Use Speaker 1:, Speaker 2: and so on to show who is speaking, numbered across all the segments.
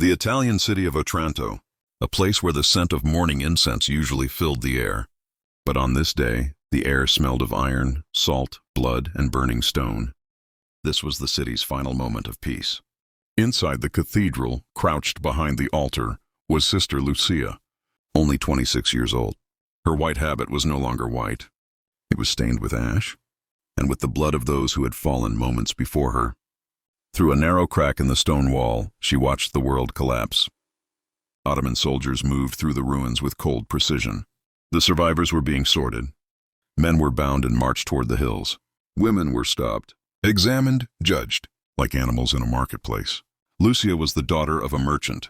Speaker 1: The Italian city of Otranto, a place where the scent of morning incense usually filled the air. But on this day, the air smelled of iron, salt, blood, and burning stone. This was the city's final moment of peace. Inside the cathedral, crouched behind the altar, was Sister Lucia, only 26 years old. Her white habit was no longer white. It was stained with ash, and with the blood of those who had fallen moments before her. Through a narrow crack in the stone wall, she watched the world collapse. Ottoman soldiers moved through the ruins with cold precision. The survivors were being sorted. Men were bound and marched toward the hills. Women were stopped, examined, judged, like animals in a marketplace. Lucia was the daughter of a merchant.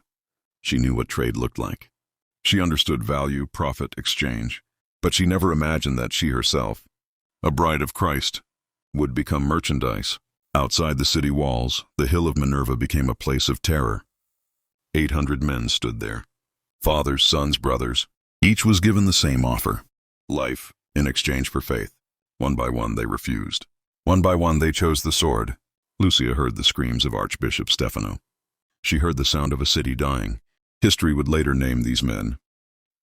Speaker 1: She knew what trade looked like. She understood value, profit, exchange, but she never imagined that she herself, a bride of Christ, would become merchandise. Outside the city walls, the Hill of Minerva became a place of terror. 800 men stood there. Fathers, sons, brothers. Each was given the same offer: life in exchange for faith. One by one they refused. One by one they chose the sword. Lucia heard the screams of Archbishop Stefano. She heard the sound of a city dying. History would later name these men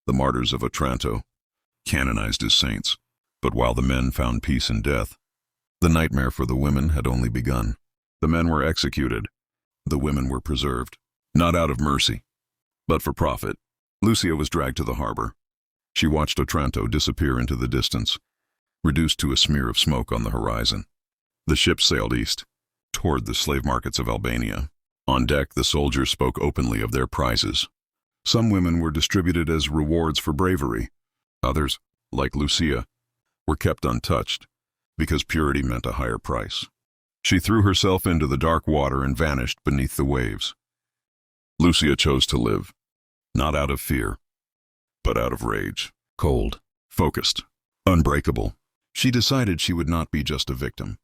Speaker 1: the martyrs of Otranto, canonized as saints. But while the men found peace in death, the nightmare for the women had only begun. The men were executed. The women were preserved, not out of mercy, but for profit. Lucia was dragged to the harbor. She watched Otranto disappear into the distance, reduced to a smear of smoke on the horizon. The ship sailed east, toward the slave markets of Albania. On deck, the soldiers spoke openly of their prizes. Some women were distributed as rewards for bravery. Others, like Lucia, were kept untouched, because purity meant a higher price. She threw herself into the dark water and vanished beneath the waves. Lucia chose to live, not out of fear, but out of rage. Cold, focused, unbreakable. She decided she would not be just a victim.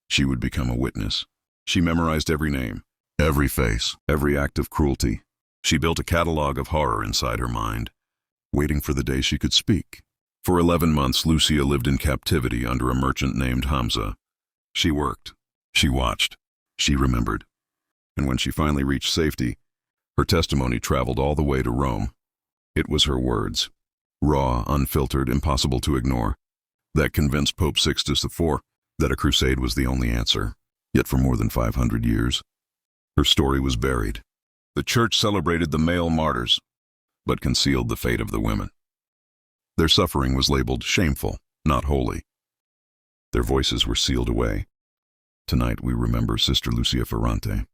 Speaker 1: She would become a witness. She memorized every name, every face, every act of cruelty. She built a catalog of horror inside her mind, waiting for the day she could speak. For 11 months, Lucia lived in captivity under a merchant named Hamza. She worked, she watched, she remembered. And when she finally reached safety, her testimony traveled all the way to Rome. It was her words, raw, unfiltered, impossible to ignore, that convinced Pope Sixtus IV that a crusade was the only answer. Yet for more than 500 years, her story was buried. The church celebrated the male martyrs, but concealed the fate of the women. Their suffering was labeled shameful, not holy. Their voices were sealed away. Tonight we remember Sister Lucia Ferrante.